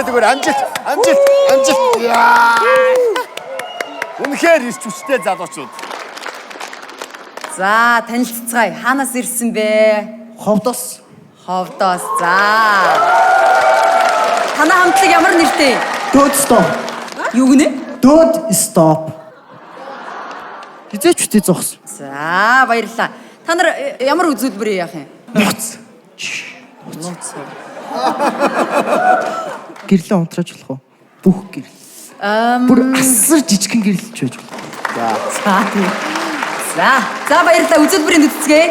зүгээр амжилт. Яа. Үнэхээр ирч хүчтэй залуучууд. За, танилццгаая. Хаанаас ирсэн бэ? Ховдос. Ховдос. За. Танай хамтлаг ямар нэртэй? Дөөд стоп. Юу гинэ? Дөөд стоп. Хизээч үтэй зогс. За, баярлалаа. Та нар ямар үзүүлбэр яах юм? Нууц. Нууц. Гэрлээ унтрааж болох уу? Бүх гэрэл. Бүр асар жижигхэн гэрэлж байж болно. За баярлалаа. Үзүүлбэрийн үтцгээ.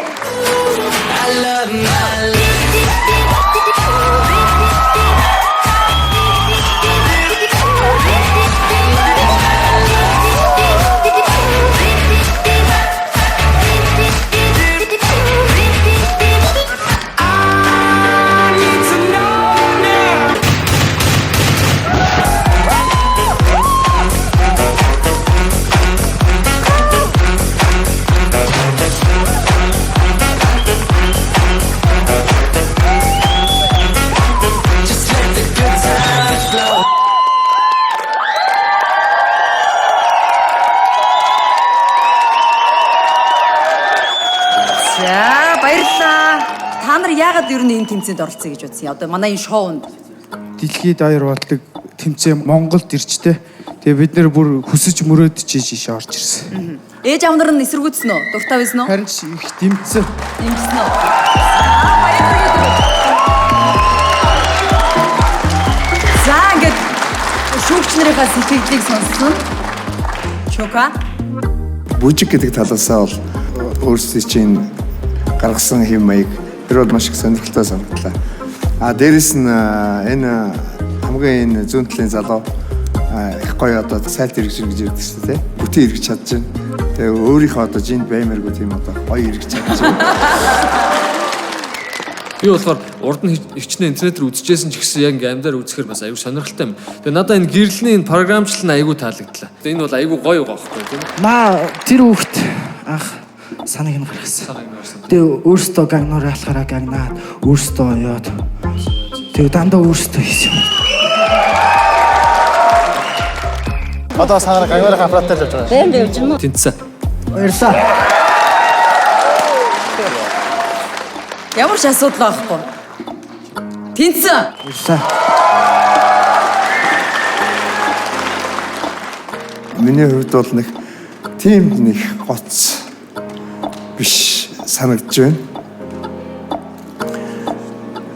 За баярлалаа. Та нар яагаад ер нь энэ тэмцээнд оролцъё гэж бодсон юм? Одоо манай энэ шоунд Дэлхийд аяр болдог тэмцээн Монголд ирчтэй. Тэгээ бид нэр бүр хүсэж мөрөөдөж ийш орж ирсэн. ээж аав нар нь эсэргүүцсэн үү? Дуртай байсан уу? Харин ч их дэмцсэн. Дэмжсэн үү? За ингээд шүүгч нарынхаа сэтгэлдлийг сонссон. Чока. Бүжиг гэдэг талаасаа бол өөрсдийн чинь гаргасан хэм маяг тэр бол маш их сонирхолтой санагдлаа. Дээрэс нь энэ хамгийн энэ зүүн талын залуу их гоё одоо сайлт хэрэгжиж ирдэг шүү дээ. Бүтэн эргэж чадж байна. Тэгээ өөрийнхөө одоо жинд баймаргүй тийм одоо гоё эргэж чадж байна. Би болохоор урд нь хичнээн интернетээр үзчихсэн ч гэсэн яг ингээм амьдаар үзэхээр бас аюу сонирхолтой юм. Тэгээ надад энэ гэрлийн програмчлал нь аюу таалагдлаа. Тэгээ энэ бол аюу гоё байгаа байхгүй тийм үү? Тэр хүүхд анх санааг нь гаргасан. Тэгээ өөртөө гагнаар алхаараа гагнаад өөртөө яваад тэгээ дандаа өөртөө хийсэн юм. Одоо санаа гагнаар аппараттай л явж байгаа. Бэм явж юм уу? Тэнцсэн. Баярлалаа. Ямар ч асуудал байхгүй. Тэнцсэн. Баярлалаа. Миний хувьд бол нэг тийм нэг гоц биш санагдж байна.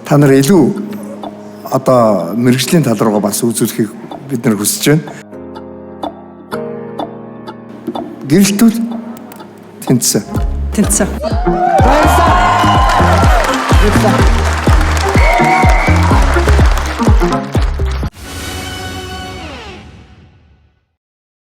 Та нар илүү одоо мэрэгжлийн тал руугаа бас үзүүлэхийг бид нар хүсэж байна. Гэрэлтүүд тэнцсэн. Тэнцсэн. Баярлалаа.